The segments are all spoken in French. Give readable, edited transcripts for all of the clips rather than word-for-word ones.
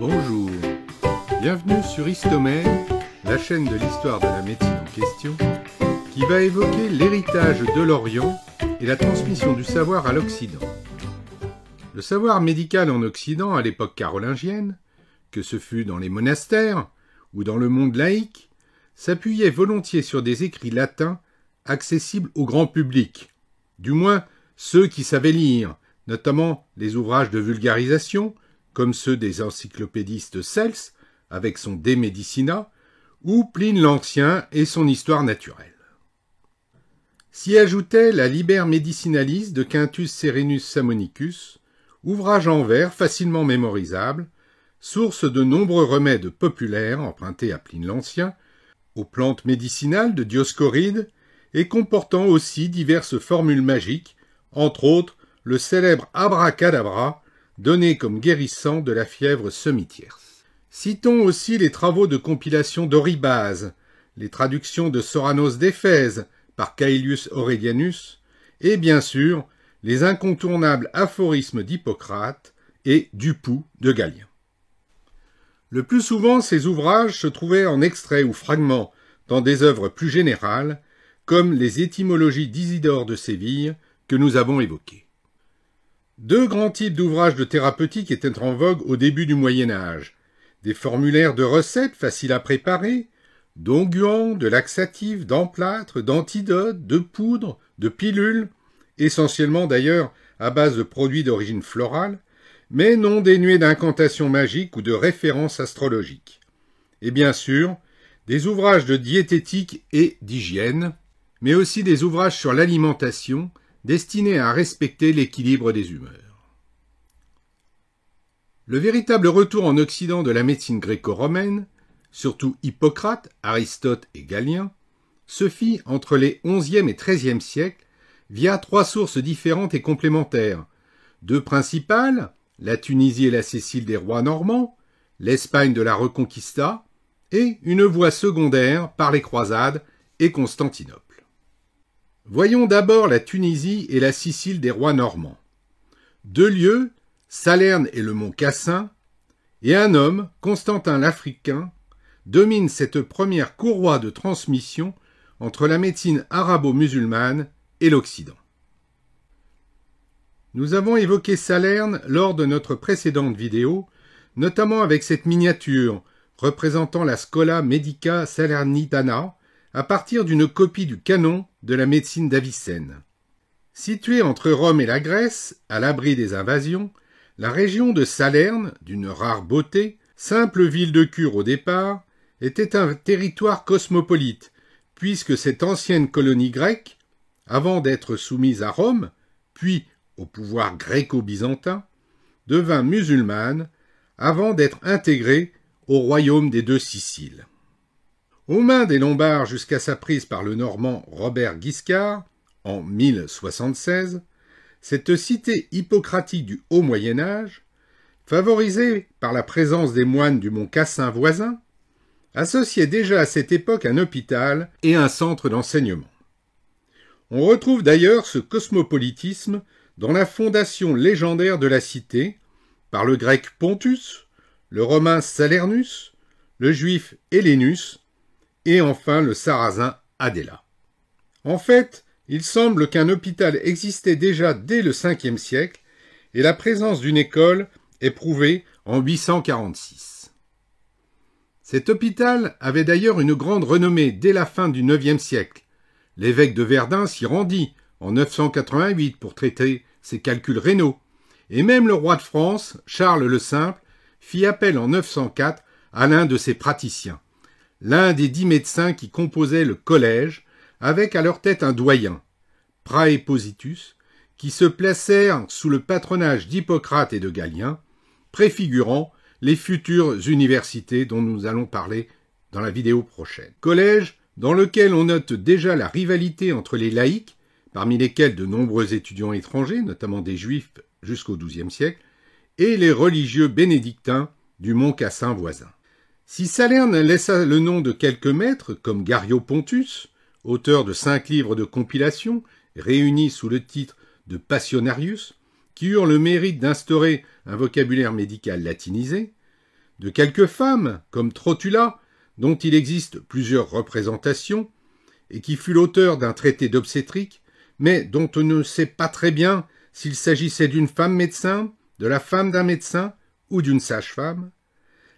Bonjour, bienvenue sur Histomène, la chaîne de l'histoire de la médecine en question, qui va évoquer l'héritage de l'Orient et la transmission du savoir à l'Occident. Le savoir médical en Occident à l'époque carolingienne, que ce fût dans les monastères ou dans le monde laïque, s'appuyait volontiers sur des écrits latins accessibles au grand public, du moins ceux qui savaient lire, notamment les ouvrages de vulgarisation, comme ceux des encyclopédistes Cels, avec son De Medicina, ou Pline l'Ancien et son Histoire naturelle. S'y ajoutait la Liber Medicinalis de Quintus Serenus Sammonicus, ouvrage en vers facilement mémorisable, source de nombreux remèdes populaires empruntés à Pline l'Ancien, aux plantes médicinales de Dioscoride, et comportant aussi diverses formules magiques, entre autres le célèbre abracadabra, donné comme guérissant de la fièvre semitierce. Citons aussi les travaux de compilation d'Oribase, les traductions de Soranos d'Éphèse par Caelius Aurelianus, et bien sûr les incontournables aphorismes d'Hippocrate et Dupoux de Galien. Le plus souvent, ces ouvrages se trouvaient en extraits ou fragments dans des œuvres plus générales, comme les étymologies d'Isidore de Séville que nous avons évoquées. Deux grands types d'ouvrages de thérapeutique étaient en vogue au début du Moyen-Âge. Des formulaires de recettes faciles à préparer, d'onguents, de laxatifs, d'emplâtres, d'antidotes, de poudres, de pilules, essentiellement d'ailleurs à base de produits d'origine florale, mais non dénués d'incantations magiques ou de références astrologiques. Et bien sûr, des ouvrages de diététique et d'hygiène, mais aussi des ouvrages sur l'alimentation, destinés à respecter l'équilibre des humeurs. Le véritable retour en Occident de la médecine gréco-romaine, surtout Hippocrate, Aristote et Galien, se fit entre les XIe et XIIIe siècles via trois sources différentes et complémentaires. Deux principales, la Tunisie et la Sicile des rois normands, l'Espagne de la Reconquista, et une voie secondaire par les croisades et Constantinople. Voyons d'abord la Tunisie et la Sicile des rois normands. Deux lieux, Salerne et le mont Cassin, et un homme, Constantin l'Africain, dominent cette première courroie de transmission entre la médecine arabo-musulmane et l'Occident. Nous avons évoqué Salerne lors de notre précédente vidéo, notamment avec cette miniature représentant la Schola Medica Salernitana à partir d'une copie du canon de la médecine d'Avicenne. Située entre Rome et la Grèce, à l'abri des invasions, la région de Salerne, d'une rare beauté, simple ville de cure au départ, était un territoire cosmopolite, puisque cette ancienne colonie grecque, avant d'être soumise à Rome, puis au pouvoir gréco-byzantin, devint musulmane avant d'être intégrée au royaume des deux Siciles. Aux mains des Lombards jusqu'à sa prise par le Normand Robert Guiscard, en 1076, cette cité hippocratique du Haut Moyen-Âge, favorisée par la présence des moines du mont Cassin voisin, associait déjà à cette époque un hôpital et un centre d'enseignement. On retrouve d'ailleurs ce cosmopolitisme dans la fondation légendaire de la cité, par le grec Pontus, le romain Salernus, le juif Hellénus, et enfin le sarrasin Adela. En fait, il semble qu'un hôpital existait déjà dès le Ve siècle, et la présence d'une école est prouvée en 846. Cet hôpital avait d'ailleurs une grande renommée dès la fin du IXe siècle. L'évêque de Verdun s'y rendit en 988 pour traiter ses calculs rénaux, et même le roi de France, Charles le Simple, fit appel en 904 à l'un de ses praticiens, l'un des 10 médecins qui composaient le collège, avec à leur tête un doyen, Praepositus, qui se placèrent sous le patronage d'Hippocrate et de Galien, préfigurant les futures universités dont nous allons parler dans la vidéo prochaine. Collège dans lequel on note déjà la rivalité entre les laïcs, parmi lesquels de nombreux étudiants étrangers, notamment des juifs jusqu'au XIIe siècle, et les religieux bénédictins du mont Cassin voisin. Si Salerne laissa le nom de quelques maîtres, comme Gario Pontus, auteur de 5 livres de compilation, réunis sous le titre de Passionarius, qui eurent le mérite d'instaurer un vocabulaire médical latinisé, de quelques femmes, comme Trotula, dont il existe plusieurs représentations, et qui fut l'auteur d'un traité d'obstétrique, mais dont on ne sait pas très bien s'il s'agissait d'une femme médecin, de la femme d'un médecin ou d'une sage-femme,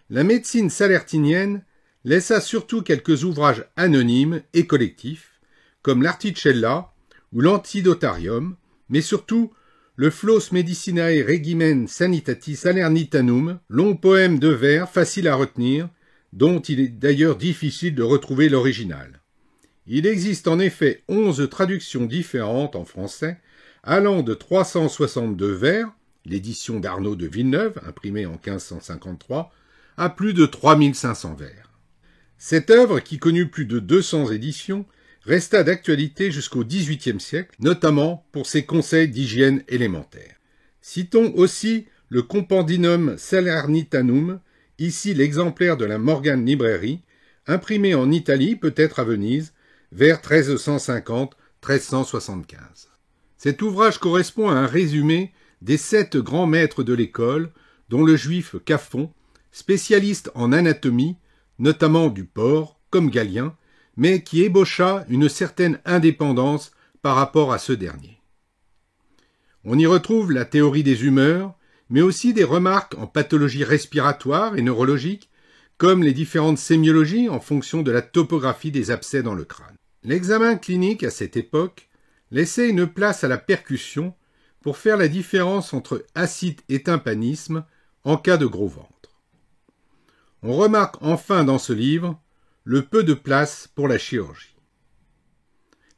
la médecine salertinienne laissa surtout quelques ouvrages anonymes et collectifs, comme l'Articella ou l'Antidotarium, mais surtout le Flos Medicinae Regimen Sanitatis Salernitanum, long poème de vers facile à retenir, dont il est d'ailleurs difficile de retrouver l'original. Il existe en effet 11 traductions différentes en français, allant de 362 vers, l'édition d'Arnaud de Villeneuve, imprimée en 1553, à plus de 3500 vers. Cette œuvre, qui connut plus de 200 éditions, resta d'actualité jusqu'au XVIIIe siècle, notamment pour ses conseils d'hygiène élémentaire. Citons aussi le Compendinum Salernitanum, ici l'exemplaire de la Morgan Librairie, imprimé en Italie, peut-être à Venise, vers 1350-1375. Cet ouvrage correspond à un résumé des 7 grands maîtres de l'école, dont le juif Caphon, spécialiste en anatomie, notamment du porc, comme Galien, mais qui ébaucha une certaine indépendance par rapport à ce dernier. On y retrouve la théorie des humeurs, mais aussi des remarques en pathologie respiratoire et neurologique, comme les différentes sémiologies en fonction de la topographie des abcès dans le crâne. L'examen clinique à cette époque laissait une place à la percussion pour faire la différence entre ascite et tympanisme en cas de gros ventre. On remarque enfin dans ce livre le peu de place pour la chirurgie.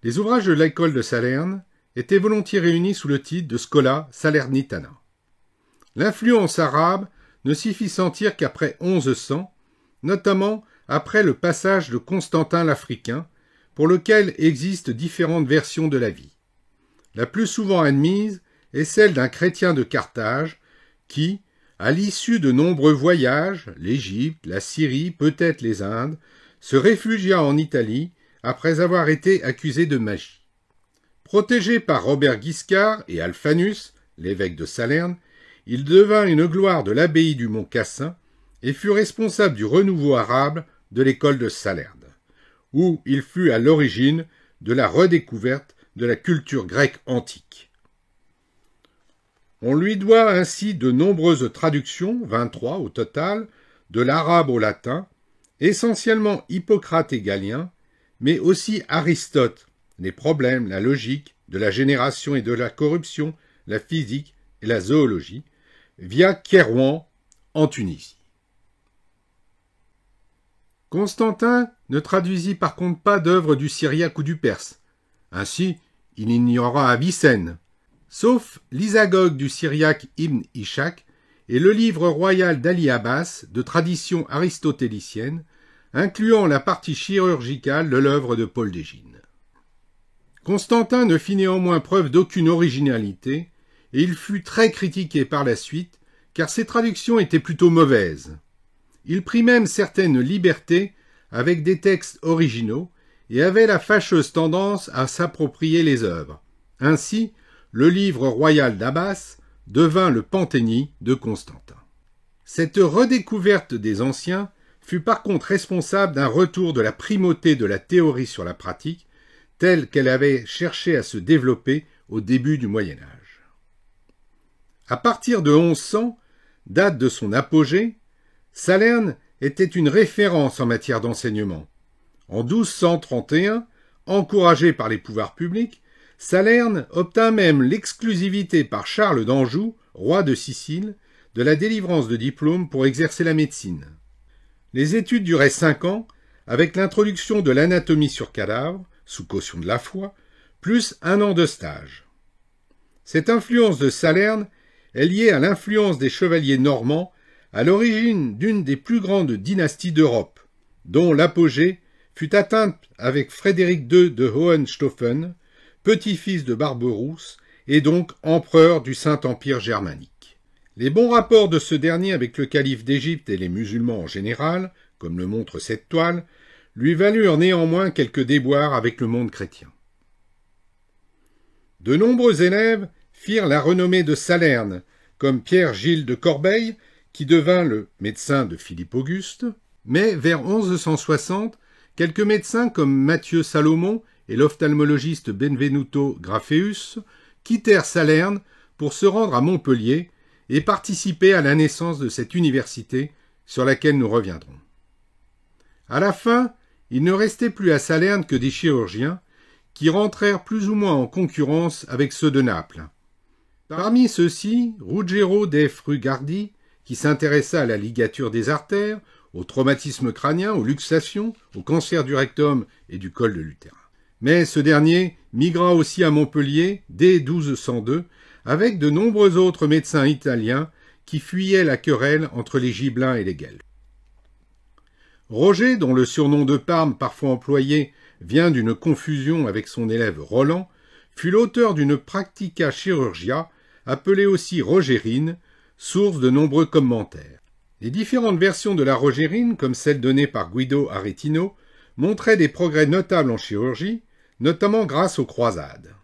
Les ouvrages de l'école de Salerne étaient volontiers réunis sous le titre de Schola Salernitana. L'influence arabe ne s'y fit sentir qu'après 1100, notamment après le passage de Constantin l'Africain, pour lequel existent différentes versions de la vie. La plus souvent admise est celle d'un chrétien de Carthage qui, à l'issue de nombreux voyages, l'Égypte, la Syrie, peut-être les Indes, se réfugia en Italie après avoir été accusé de magie. Protégé par Robert Guiscard et Alphanus, l'évêque de Salerne, il devint une gloire de l'abbaye du Mont Cassin et fut responsable du renouveau arabe de l'école de Salerne, où il fut à l'origine de la redécouverte de la culture grecque antique. On lui doit ainsi de nombreuses traductions, 23 au total, de l'arabe au latin, essentiellement Hippocrate et Galien, mais aussi Aristote, les problèmes, la logique, de la génération et de la corruption, la physique et la zoologie, via Kairouan en Tunisie. Constantin ne traduisit par contre pas d'œuvres du syriaque ou du perse. Ainsi, il n'y aura Avicenne, sauf l'Isagogue du syriaque Ibn Ishaq et le livre royal d'Ali Abbas de tradition aristotélicienne, incluant la partie chirurgicale de l'œuvre de Paul d'Égine. Constantin ne fit néanmoins preuve d'aucune originalité, et il fut très critiqué par la suite, car ses traductions étaient plutôt mauvaises. Il prit même certaines libertés avec des textes originaux, et avait la fâcheuse tendance à s'approprier les œuvres. Ainsi, le livre royal d'Abbas devint le Panthénie de Constantin. Cette redécouverte des anciens fut par contre responsable d'un retour de la primauté de la théorie sur la pratique, telle qu'elle avait cherché à se développer au début du Moyen Âge. À partir de 1100, date de son apogée, Salerne était une référence en matière d'enseignement. En 1231, encouragé par les pouvoirs publics, Salerne obtint même l'exclusivité par Charles d'Anjou, roi de Sicile, de la délivrance de diplômes pour exercer la médecine. Les études duraient 5 ans, avec l'introduction de l'anatomie sur cadavre, sous caution de la foi, plus 1 an de stage. Cette influence de Salerne est liée à l'influence des chevaliers normands à l'origine d'une des plus grandes dynasties d'Europe, dont l'apogée fut atteinte avec Frédéric II de Hohenstaufen, petit-fils de Barberousse et donc empereur du Saint-Empire germanique. Les bons rapports de ce dernier avec le calife d'Égypte et les musulmans en général, comme le montre cette toile, lui valurent néanmoins quelques déboires avec le monde chrétien. De nombreux élèves firent la renommée de Salerne, comme Pierre-Gilles de Corbeil, qui devint le médecin de Philippe Auguste, mais vers 1160, quelques médecins comme Matthieu Salomon et l'ophtalmologiste Benvenuto Grafeus quittèrent Salerne pour se rendre à Montpellier et participer à la naissance de cette université sur laquelle nous reviendrons. À la fin, il ne restait plus à Salerne que des chirurgiens qui rentrèrent plus ou moins en concurrence avec ceux de Naples. Parmi ceux-ci, Ruggiero de Frugardi, qui s'intéressa à la ligature des artères, au traumatisme crânien, aux luxations, au cancer du rectum et du col de l'utérin. Mais ce dernier migra aussi à Montpellier dès 1202, avec de nombreux autres médecins italiens qui fuyaient la querelle entre les Gibelins et les Guelfes. Roger, dont le surnom de Parme parfois employé vient d'une confusion avec son élève Roland, fut l'auteur d'une Practica Chirurgia, appelée aussi Rogérine, source de nombreux commentaires. Les différentes versions de la Rogérine, comme celle donnée par Guido Aretino, montraient des progrès notables en chirurgie, notamment grâce aux croisades.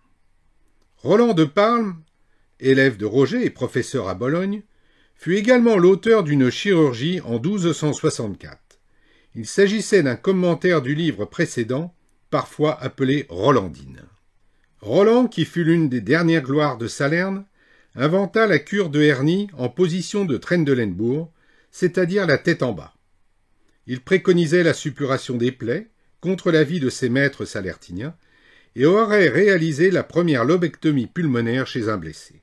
Roland de Parme, élève de Roger et professeur à Bologne, fut également l'auteur d'une chirurgie en 1264. Il s'agissait d'un commentaire du livre précédent, parfois appelé Rolandine. Roland, qui fut l'une des dernières gloires de Salerne, inventa la cure de hernie en position de Trendelenbourg, c'est-à-dire la tête en bas. Il préconisait la suppuration des plaies, contre l'avis de ses maîtres salertiniens, et aurait réalisé la première lobectomie pulmonaire chez un blessé.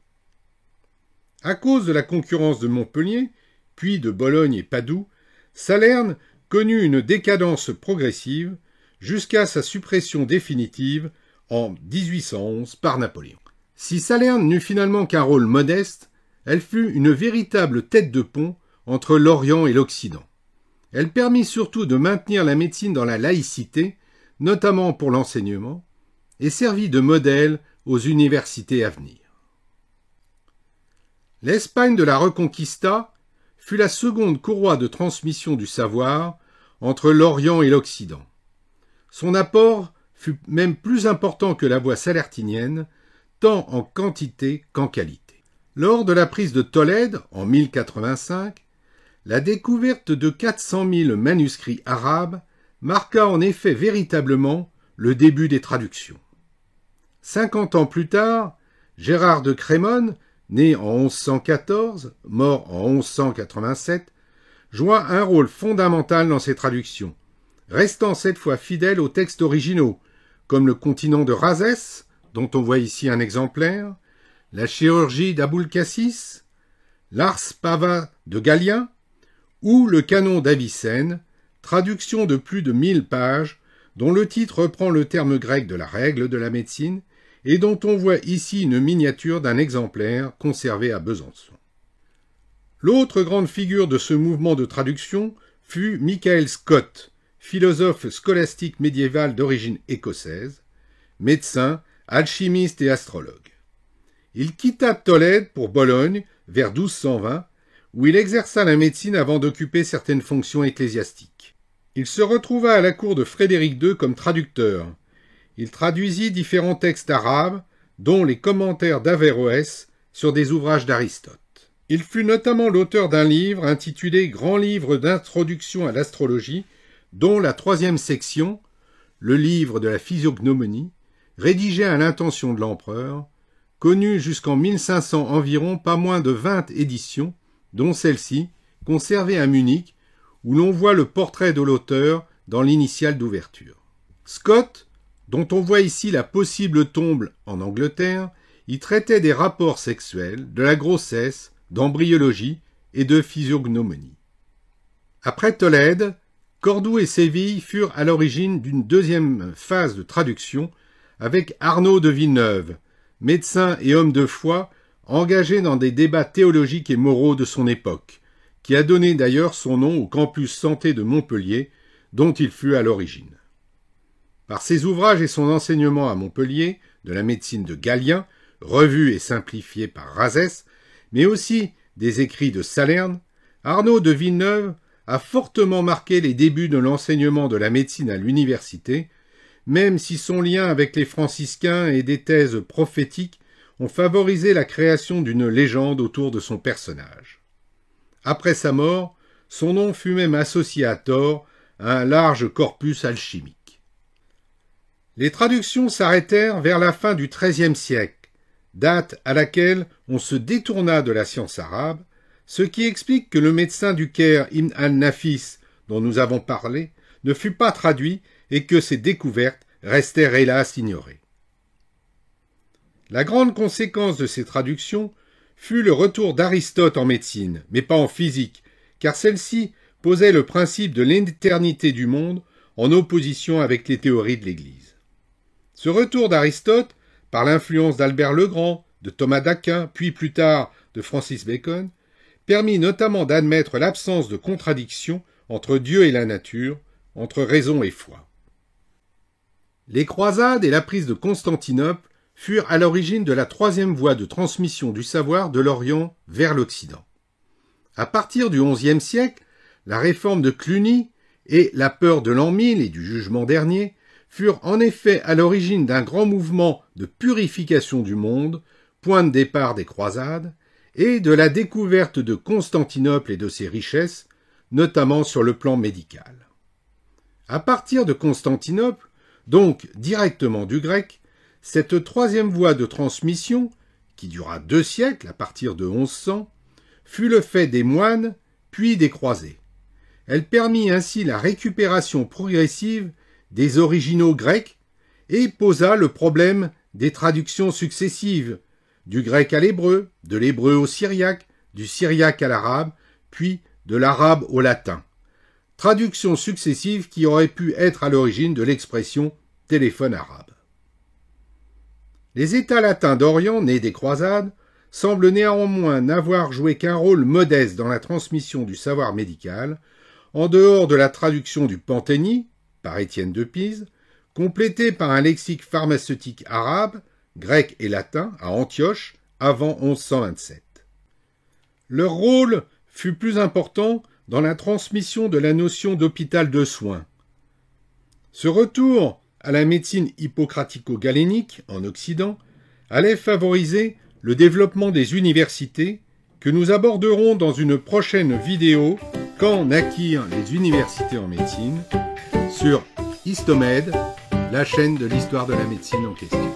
À cause de la concurrence de Montpellier, puis de Bologne et Padoue, Salerne connut une décadence progressive jusqu'à sa suppression définitive en 1811 par Napoléon. Si Salerne n'eut finalement qu'un rôle modeste, elle fut une véritable tête de pont entre l'Orient et l'Occident. Elle permit surtout de maintenir la médecine dans la laïcité, notamment pour l'enseignement, et servit de modèle aux universités à venir. L'Espagne de la Reconquista fut la seconde courroie de transmission du savoir entre l'Orient et l'Occident. Son apport fut même plus important que la voie salertinienne, tant en quantité qu'en qualité. Lors de la prise de Tolède, en 1085, la découverte de 400 000 manuscrits arabes marqua en effet véritablement le début des traductions. 50 ans plus tard, Gérard de Crémone, né en 1114, mort en 1187, joua un rôle fondamental dans ces traductions, restant cette fois fidèle aux textes originaux, comme le Continent de Rhazès, dont on voit ici un exemplaire, la chirurgie d'Aboul Cassis, l'Ars Pava de Galien, ou le Canon d'Avicenne, traduction de plus de 1000 pages, dont le titre reprend le terme grec de la règle de la médecine, et dont on voit ici une miniature d'un exemplaire conservé à Besançon. L'autre grande figure de ce mouvement de traduction fut Michael Scott, philosophe scolastique médiéval d'origine écossaise, médecin, alchimiste et astrologue. Il quitta Tolède pour Bologne vers 1220, où il exerça la médecine avant d'occuper certaines fonctions ecclésiastiques. Il se retrouva à la cour de Frédéric II comme traducteur. Il traduisit différents textes arabes, dont les commentaires d'Averroès sur des ouvrages d'Aristote. Il fut notamment l'auteur d'un livre intitulé Grand livre d'introduction à l'astrologie, dont la 3e section, le livre de la physiognomonie, rédigé à l'intention de l'empereur, connut jusqu'en 1500 environ pas moins de 20 éditions, dont celle-ci, conservée à Munich, où l'on voit le portrait de l'auteur dans l'initiale d'ouverture. Scott, dont on voit ici la possible tombe en Angleterre, y traitait des rapports sexuels, de la grossesse, d'embryologie et de physiognomonie. Après Tolède, Cordoue et Séville furent à l'origine d'une deuxième phase de traduction avec Arnaud de Villeneuve, médecin et homme de foi engagé dans des débats théologiques et moraux de son époque, qui a donné d'ailleurs son nom au campus santé de Montpellier, dont il fut à l'origine. Par ses ouvrages et son enseignement à Montpellier, de la médecine de Galien, revue et simplifiée par Rhazès, mais aussi des écrits de Salerne, Arnaud de Villeneuve a fortement marqué les débuts de l'enseignement de la médecine à l'université, même si son lien avec les franciscains et des thèses prophétiques ont favorisé la création d'une légende autour de son personnage. Après sa mort, son nom fut même associé à tort à un large corpus alchimique. Les traductions s'arrêtèrent vers la fin du XIIIe siècle, date à laquelle on se détourna de la science arabe, ce qui explique que le médecin du Caire Ibn al-Nafis, dont nous avons parlé, ne fut pas traduit et que ses découvertes restèrent hélas ignorées. La grande conséquence de ces traductions fut le retour d'Aristote en médecine, mais pas en physique, car celle-ci posait le principe de l'éternité du monde en opposition avec les théories de l'Église. Ce retour d'Aristote, par l'influence d'Albert le Grand, de Thomas d'Aquin, puis plus tard de Francis Bacon, permit notamment d'admettre l'absence de contradiction entre Dieu et la nature, entre raison et foi. Les croisades et la prise de Constantinople furent à l'origine de la troisième voie de transmission du savoir de l'Orient vers l'Occident. À partir du XIe siècle, la réforme de Cluny et la peur de l'an 1000 et du jugement dernier furent en effet à l'origine d'un grand mouvement de purification du monde, point de départ des croisades, et de la découverte de Constantinople et de ses richesses, notamment sur le plan médical. À partir de Constantinople, donc directement du grec, cette troisième voie de transmission, qui dura 2 siècles à partir de 1100, fut le fait des moines puis des croisés. Elle permit ainsi la récupération progressive des originaux grecs et posa le problème des traductions successives, du grec à l'hébreu, de l'hébreu au syriaque, du syriaque à l'arabe, puis de l'arabe au latin. Traductions successives qui auraient pu être à l'origine de l'expression « téléphone arabe ». Les États latins d'Orient, nés des croisades, semblent néanmoins n'avoir joué qu'un rôle modeste dans la transmission du savoir médical, en dehors de la traduction du Panthénie, par Étienne de Pise, complété par un lexique pharmaceutique arabe, grec et latin, à Antioche, avant 1127. Leur rôle fut plus important dans la transmission de la notion d'hôpital de soins. Ce retour à la médecine hippocratico-galénique en Occident allait favoriser le développement des universités que nous aborderons dans une prochaine vidéo Quand naquirent les universités en médecine sur Histomed, la chaîne de l'histoire de la médecine en question.